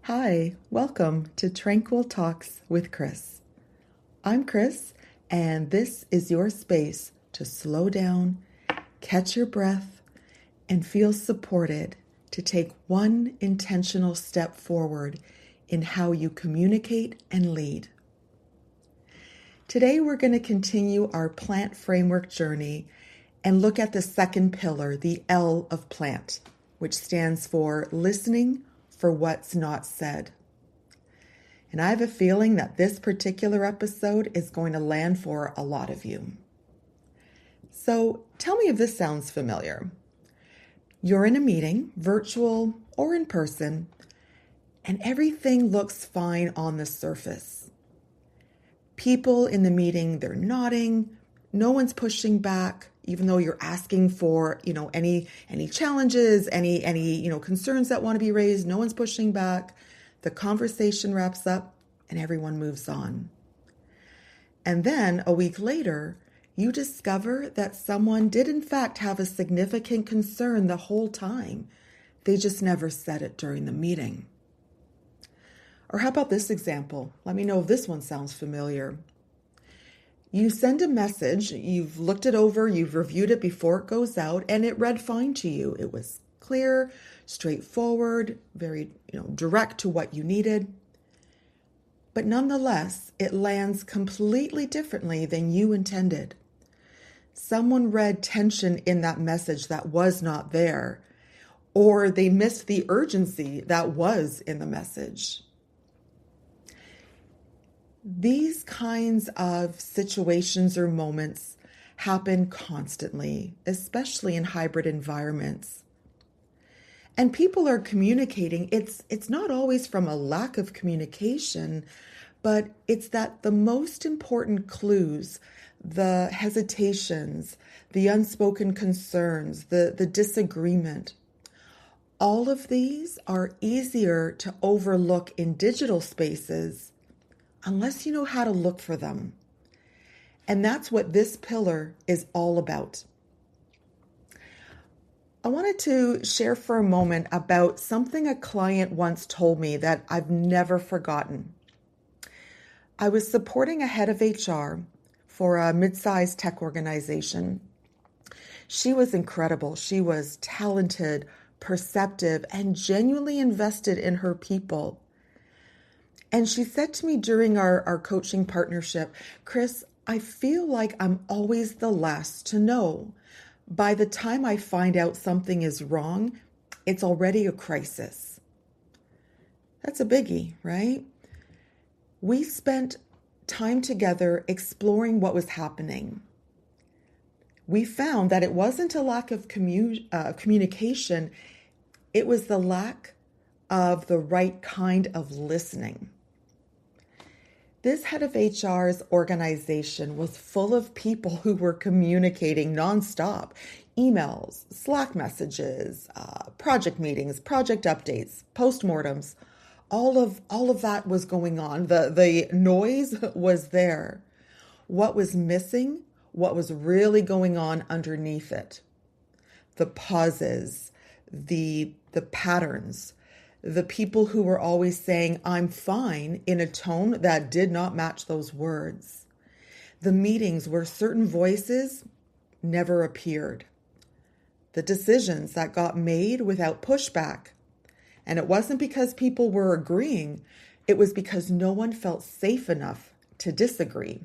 Hi, welcome to Tranquil Talks with Chris. I'm Chris, and this is your space to slow down, catch your breath, and feel supported to take one intentional step forward in how you communicate and lead. Today, we're going to continue our plant framework journey and look at the second pillar, the L of plant, which stands for listening for what's not said. And I have a feeling that this particular episode is going to land for a lot of you. So tell me if this sounds familiar. You're in a meeting, virtual or in person, and everything looks fine on the surface. People in the meeting, they're nodding, no one's pushing back, even though you're asking for, any challenges, any concerns that want to be raised, no one's pushing back. The conversation wraps up and everyone moves on. And then a week later, you discover that someone did in fact have a significant concern the whole time. They just never said it during the meeting. Or how about this example? Let me know if this one sounds familiar. You send a message, you've looked it over, you've reviewed it before it goes out, and it read fine to you. It was clear, straightforward, very, direct to what you needed. But nonetheless, it lands completely differently than you intended. Someone read tension in that message that was not there, or they missed the urgency that was in the message. These kinds of situations or moments happen constantly, especially in hybrid environments. And people are communicating. It's not always from a lack of communication, but it's that the most important clues, the hesitations, the unspoken concerns, the disagreement, all of these are easier to overlook in digital spaces unless you know how to look for them. And that's what this pillar is all about. I wanted to share for a moment about something a client once told me that I've never forgotten. I was supporting a head of HR for a mid-sized tech organization. She was incredible. She was talented, perceptive, and genuinely invested in her people. And she said to me during our coaching partnership, Chris, I feel like I'm always the last to know. By the time I find out something is wrong, it's already a crisis. That's a biggie, right? We spent time together exploring what was happening. We found that it wasn't a lack of communication, it was the lack of the right kind of listening. This head of HR's organization was full of people who were communicating nonstop, emails, Slack messages, project meetings, project updates, postmortems. All of that was going on. The noise was there. What was missing? What was really going on underneath it? The pauses, the patterns. The people who were always saying, I'm fine, in a tone that did not match those words. The meetings where certain voices never appeared. The decisions that got made without pushback. And it wasn't because people were agreeing, it was because no one felt safe enough to disagree.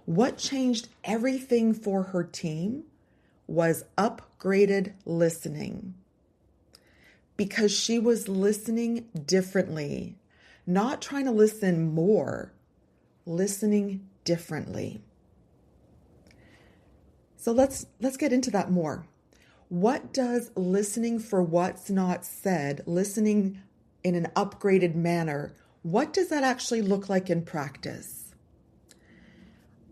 What changed everything for her team was upgraded listening. Because she was listening differently, not trying to listen more, listening differently. So let's get into that more. What does listening for what's not said, listening in an upgraded manner, what does that actually look like in practice?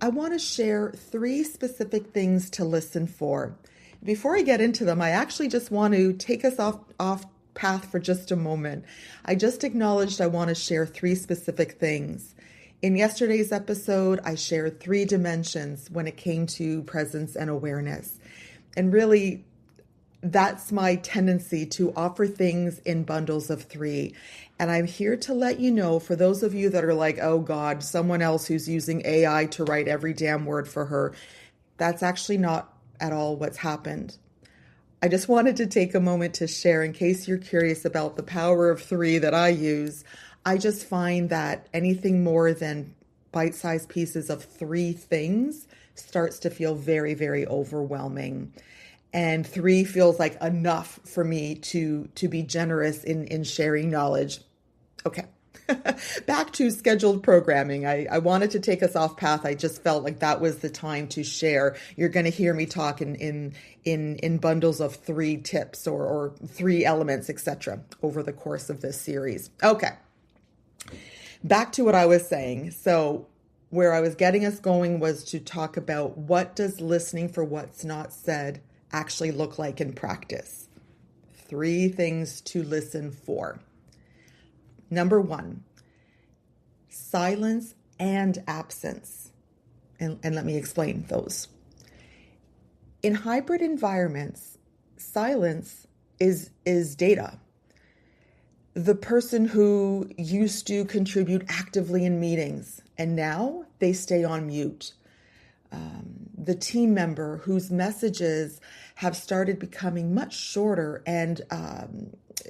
I want to share 3 specific things to listen for. Before I get into them, I actually just want to take us off path for just a moment. I just acknowledged I want to share 3 specific things. In yesterday's episode, I shared 3 dimensions when it came to presence and awareness. And really, that's my tendency to offer things in bundles of three. And I'm here to let you know, for those of you that are like, oh God, someone else who's using AI to write every damn word for her, that's actually not at all what's happened. I just wanted to take a moment to share, in case you're curious about the power of three that I use. I just find that anything more than bite-sized pieces of three things starts to feel very, very overwhelming. And three feels like enough for me to be generous in sharing knowledge. Okay. Back to scheduled programming. I wanted to take us off path. I just felt like that was the time to share. You're going to hear me talk in bundles of three tips or three elements, etc., over the course of this series. Okay. Back to what I was saying. So where I was getting us going was to talk about, what does listening for what's not said actually look like in practice? Three things to listen for. Number one, silence and absence. And let me explain those. In hybrid environments, silence is data. The person who used to contribute actively in meetings and now they stay on mute. The team member whose messages have started becoming much shorter and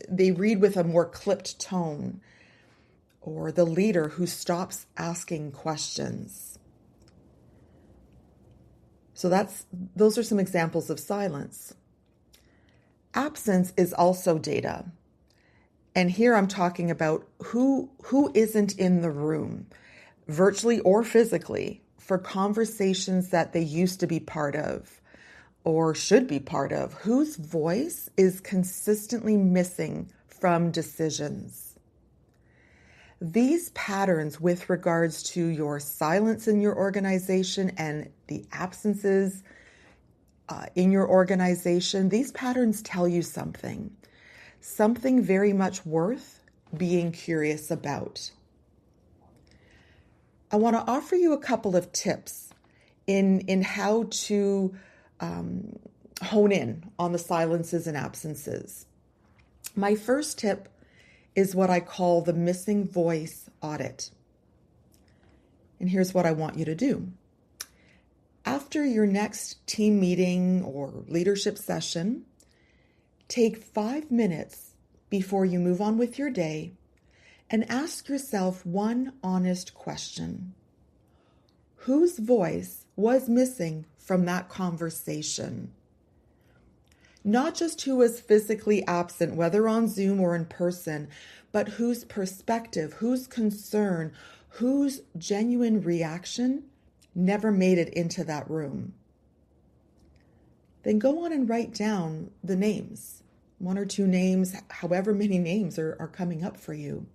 they read with a more clipped tone, or the leader who stops asking questions. So those are some examples of silence. Absence is also data. And here I'm talking about who isn't in the room, virtually or physically, for conversations that they used to be part of or should be part of, whose voice is consistently missing from decisions. These patterns with regards to your silence in your organization and the absences in your organization, these patterns tell you something very much worth being curious about. I want to offer you a couple of tips in how to hone in on the silences and absences. My first tip is what I call the missing voice audit. And here's what I want you to do. After your next team meeting or leadership session, take 5 minutes before you move on with your day and ask yourself one honest question. Whose voice was missing from that conversation? Not just who was physically absent, whether on Zoom or in person, but whose perspective, whose concern, whose genuine reaction never made it into that room. Then go on and write down the names, 1 or 2 names, however many names are coming up for you.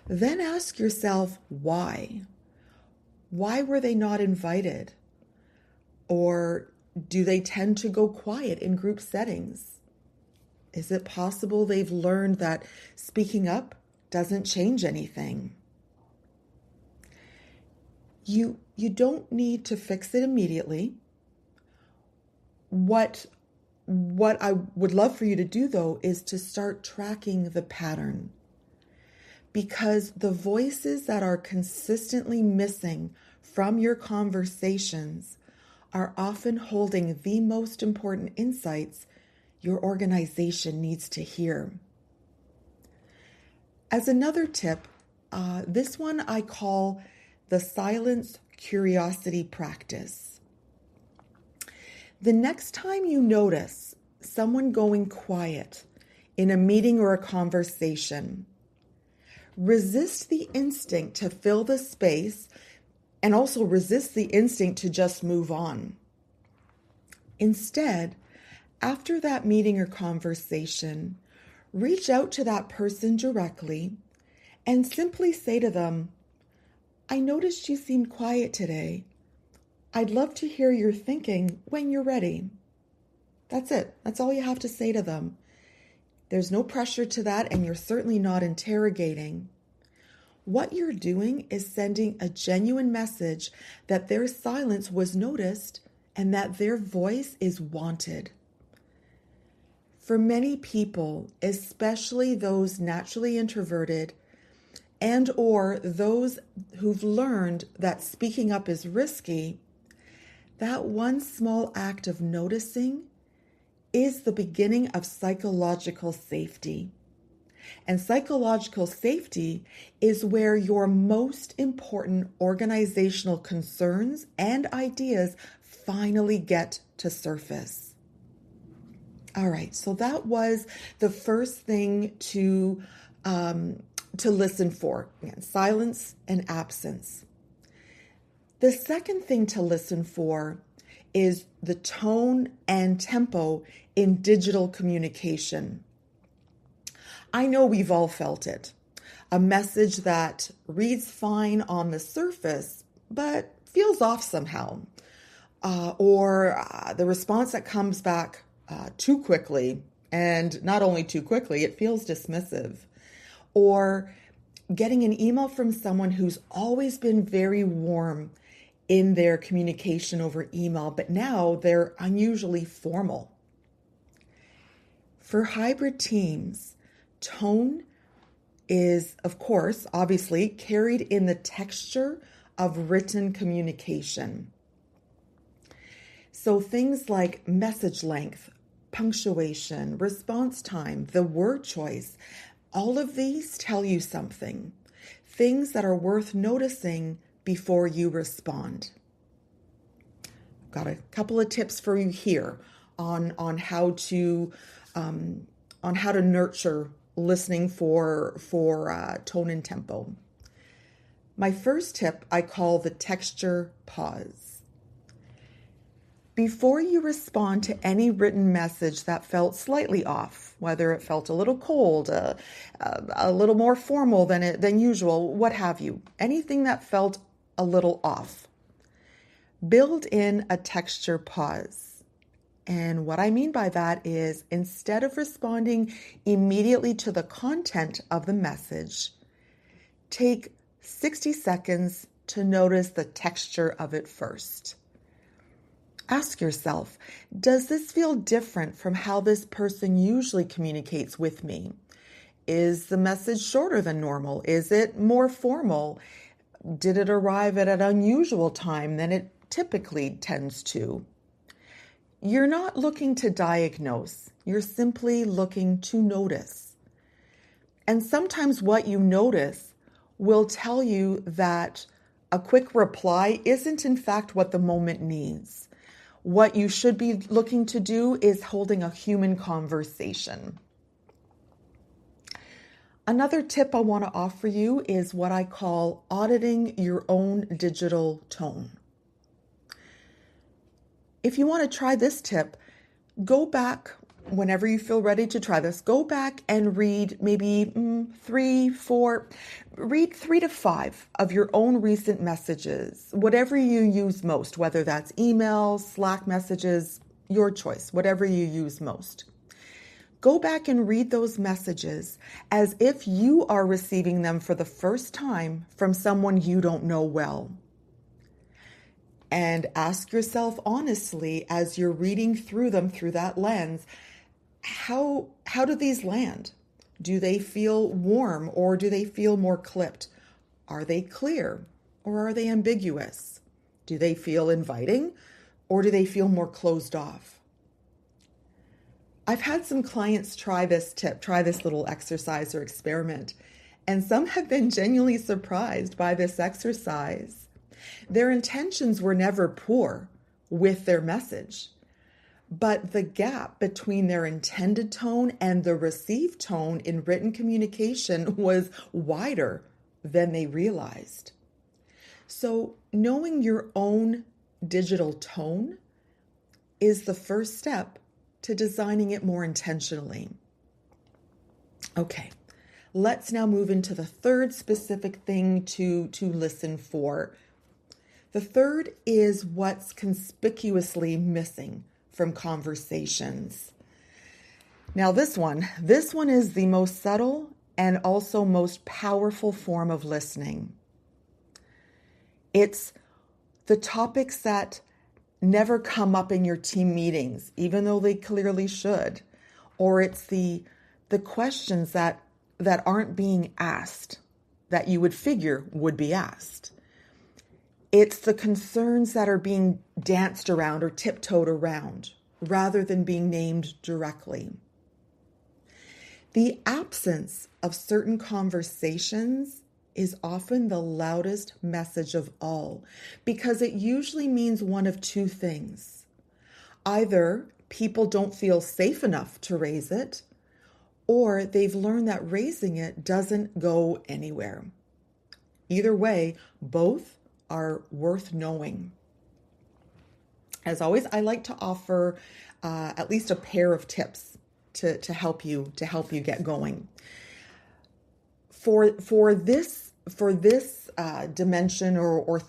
Then ask yourself why. Why were they not invited? Or do they tend to go quiet in group settings? Is it possible they've learned that speaking up doesn't change anything? You don't need to fix it immediately. What I would love for you to do, though, is to start tracking the pattern. Because the voices that are consistently missing from your conversations are often holding the most important insights your organization needs to hear. As another tip, this one I call the silence curiosity practice. The next time you notice someone going quiet in a meeting or a conversation, resist the instinct to fill the space and also resist the instinct to just move on. Instead, after that meeting or conversation, reach out to that person directly and simply say to them, I noticed you seemed quiet today. I'd love to hear your thinking when you're ready. That's it. That's all you have to say to them. There's no pressure to that, and you're certainly not interrogating. What you're doing is sending a genuine message that their silence was noticed and that their voice is wanted. For many people, especially those naturally introverted and or those who've learned that speaking up is risky, that one small act of noticing is the beginning of psychological safety. And psychological safety is where your most important organizational concerns and ideas finally get to surface. All right, so that was the first thing to listen for. Again, silence and absence. The second thing to listen for is the tone and tempo in digital communication. I know we've all felt it. A message that reads fine on the surface, but feels off somehow. Or the response that comes back too quickly, and not only too quickly, it feels dismissive. Or getting an email from someone who's always been very warm in their communication over email, but now they're unusually formal. For hybrid teams, tone is, of course, obviously carried in the texture of written communication. So things like message length, punctuation, response time, the word choice, all of these tell you something. Things that are worth noticing before you respond. I've got a couple of tips for you here on how to nurture listening for tone and tempo. My first tip I call the texture pause. Before you respond to any written message that felt slightly off, whether it felt a little cold, a little more formal than usual, what have you, anything that felt a little off, build in a texture pause. And what I mean by that is, instead of responding immediately to the content of the message, take 60 seconds to notice the texture of it first. Ask yourself, does this feel different from how this person usually communicates with me? Is the message shorter than normal? Is it more formal? Did it arrive at an unusual time than it typically tends to? You're not looking to diagnose. You're simply looking to notice. And sometimes what you notice will tell you that a quick reply isn't in fact what the moment needs. What you should be looking to do is holding a human conversation. Another tip I want to offer you is what I call auditing your own digital tone. If you want to try this tip, go back whenever you feel ready to try this. Go back and read maybe 3 to 5 of your own recent messages, whatever you use most, whether that's emails, Slack messages, your choice, whatever you use most. Go back and read those messages as if you are receiving them for the first time from someone you don't know well. And ask yourself honestly, as you're reading through them through that lens, how do these land? Do they feel warm or do they feel more clipped? Are they clear or are they ambiguous? Do they feel inviting or do they feel more closed off? I've had some clients try this little exercise or experiment, and some have been genuinely surprised by this exercise. Their intentions were never poor with their message, but the gap between their intended tone and the received tone in written communication was wider than they realized. So knowing your own digital tone is the first step to designing it more intentionally. Okay, let's now move into the third specific thing to listen for. The third is what's conspicuously missing from conversations. Now this one is the most subtle and also most powerful form of listening. It's the topics that never come up in your team meetings, even though they clearly should, or it's the questions that aren't being asked that you would figure would be asked. It's the concerns that are being danced around or tiptoed around rather than being named directly. The absence of certain conversations is often the loudest message of all because it usually means one of two things. Either people don't feel safe enough to raise it, or they've learned that raising it doesn't go anywhere. Either way, both are worth knowing. As always, I like to offer at least a pair of tips to help you get going. For this dimension or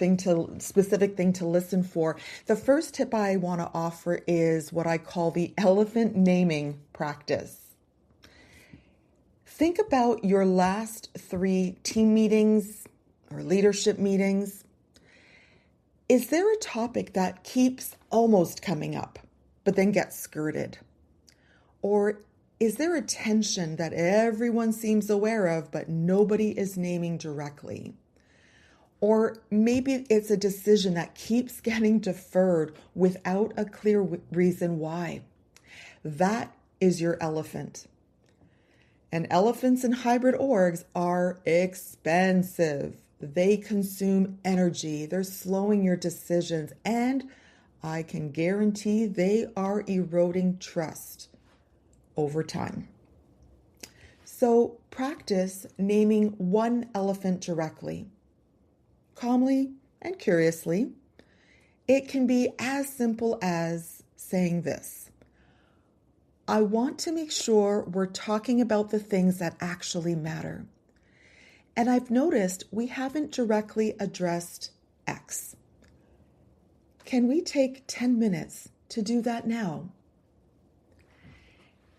specific thing to listen for, the first tip I want to offer is what I call the elephant naming practice. Think about your last 3 team meetings or leadership meetings. Is there a topic that keeps almost coming up, but then gets skirted? Or is there a tension that everyone seems aware of, but nobody is naming directly? Or maybe it's a decision that keeps getting deferred without a clear reason why. That is your elephant. And elephants in hybrid orgs are expensive. They consume energy. They're slowing your decisions. And I can guarantee they are eroding trust over time. So practice naming one elephant directly, calmly and curiously. It can be as simple as saying this: I want to make sure we're talking about the things that actually matter. And I've noticed we haven't directly addressed X. Can we take 10 minutes to do that now?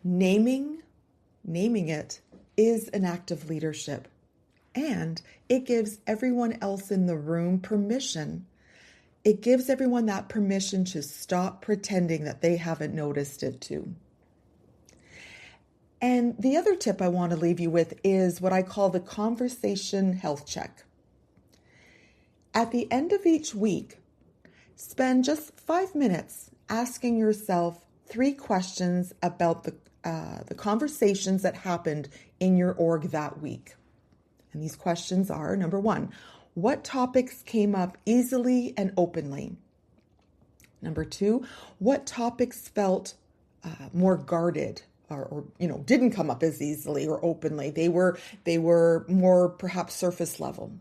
Naming it is an act of leadership, and it gives everyone else in the room permission. It gives everyone that permission to stop pretending that they haven't noticed it too. And the other tip I want to leave you with is what I call the conversation health check. At the end of each week, spend just 5 minutes asking yourself 3 questions about the conversations that happened in your org that week. And these questions are, number 1, what topics came up easily and openly? Number 2, what topics felt more guarded or didn't come up as easily or openly? They were more perhaps surface level.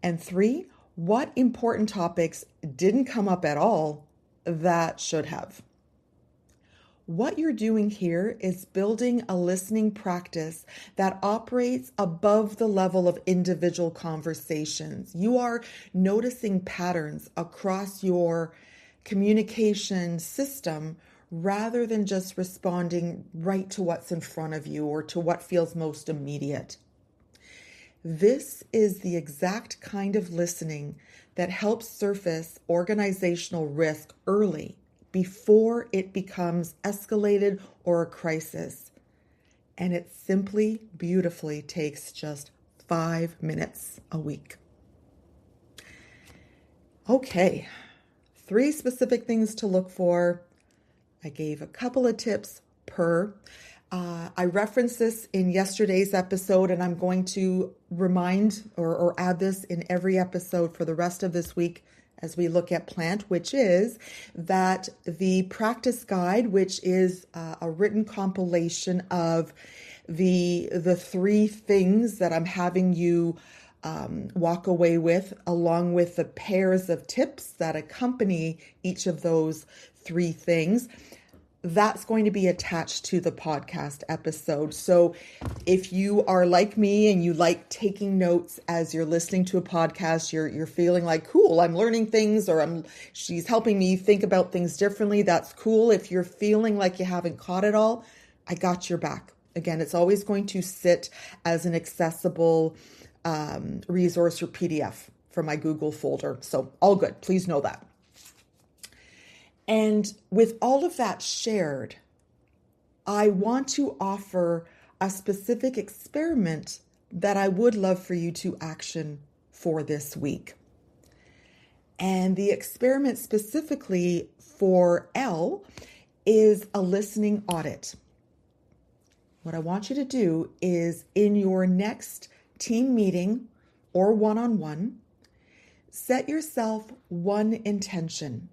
And 3, what important topics didn't come up at all that should have? What you're doing here is building a listening practice that operates above the level of individual conversations. You are noticing patterns across your communication system rather than just responding right to what's in front of you or to what feels most immediate. This is the exact kind of listening that helps surface organizational risk early, before it becomes escalated or a crisis. And it simply, beautifully takes just 5 minutes a week. Okay, 3 specific things to look for. I gave a couple of tips per. I referenced this in yesterday's episode, and I'm going to remind or add this in every episode for the rest of this week as we look at plant, which is that the practice guide, which is a written compilation of the 3 things that I'm having you walk away with, along with the pairs of tips that accompany each of those 3 things. That's going to be attached to the podcast episode. So if you are like me and you like taking notes as you're listening to a podcast, you're feeling like, cool, I'm learning things, or she's helping me think about things differently. That's cool. If you're feeling like you haven't caught it all, I got your back. Again, it's always going to sit as an accessible resource or PDF from my Google folder. So all good. Please know that. And with all of that shared, I want to offer a specific experiment that I would love for you to action for this week. And the experiment specifically for L is a listening audit. What I want you to do is in your next team meeting or one-on-one, set yourself one intention.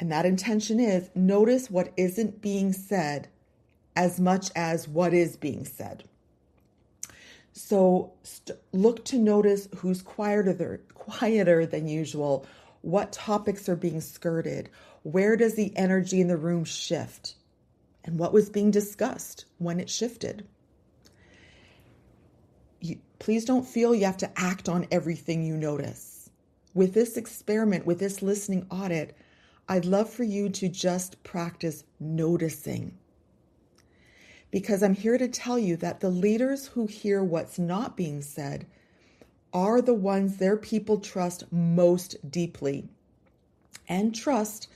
And that intention is notice what isn't being said as much as what is being said. So look to notice who's quieter than usual, what topics are being skirted, where does the energy in the room shift, and what was being discussed when it shifted. Please don't feel you have to act on everything you notice. With this experiment, with this listening audit, I'd love for you to just practice noticing. Because I'm here to tell you that the leaders who hear what's not being said are the ones their people trust most deeply. And trust,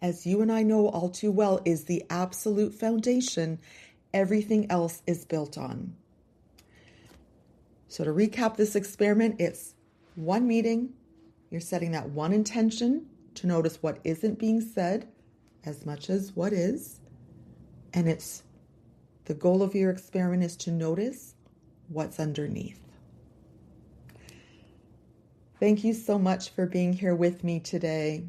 as you and I know all too well, is the absolute foundation everything else is built on. So to recap this experiment, it's one meeting. You're setting that one intention to notice what isn't being said as much as what is. And the goal of your experiment is to notice what's underneath. Thank you so much for being here with me today.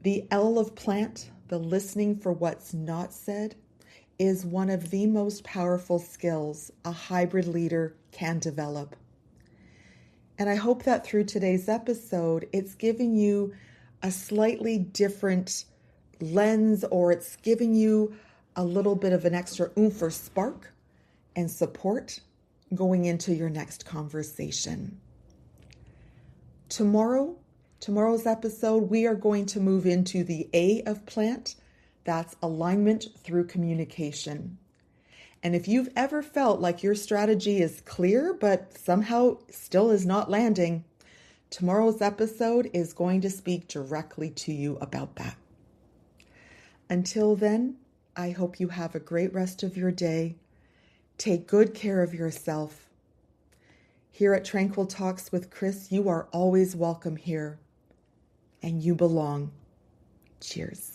The L of plant, the listening for what's not said, is one of the most powerful skills a hybrid leader can develop. And I hope that through today's episode, it's giving you a slightly different lens, or it's giving you a little bit of an extra oomph or spark and support going into your next conversation. Tomorrow's episode, we are going to move into the A of plant. That's alignment through communication. And if you've ever felt like your strategy is clear, but somehow still is not landing, tomorrow's episode is going to speak directly to you about that. Until then, I hope you have a great rest of your day. Take good care of yourself. Here at Tranquil Talks with Chris, you are always welcome here, and you belong. Cheers.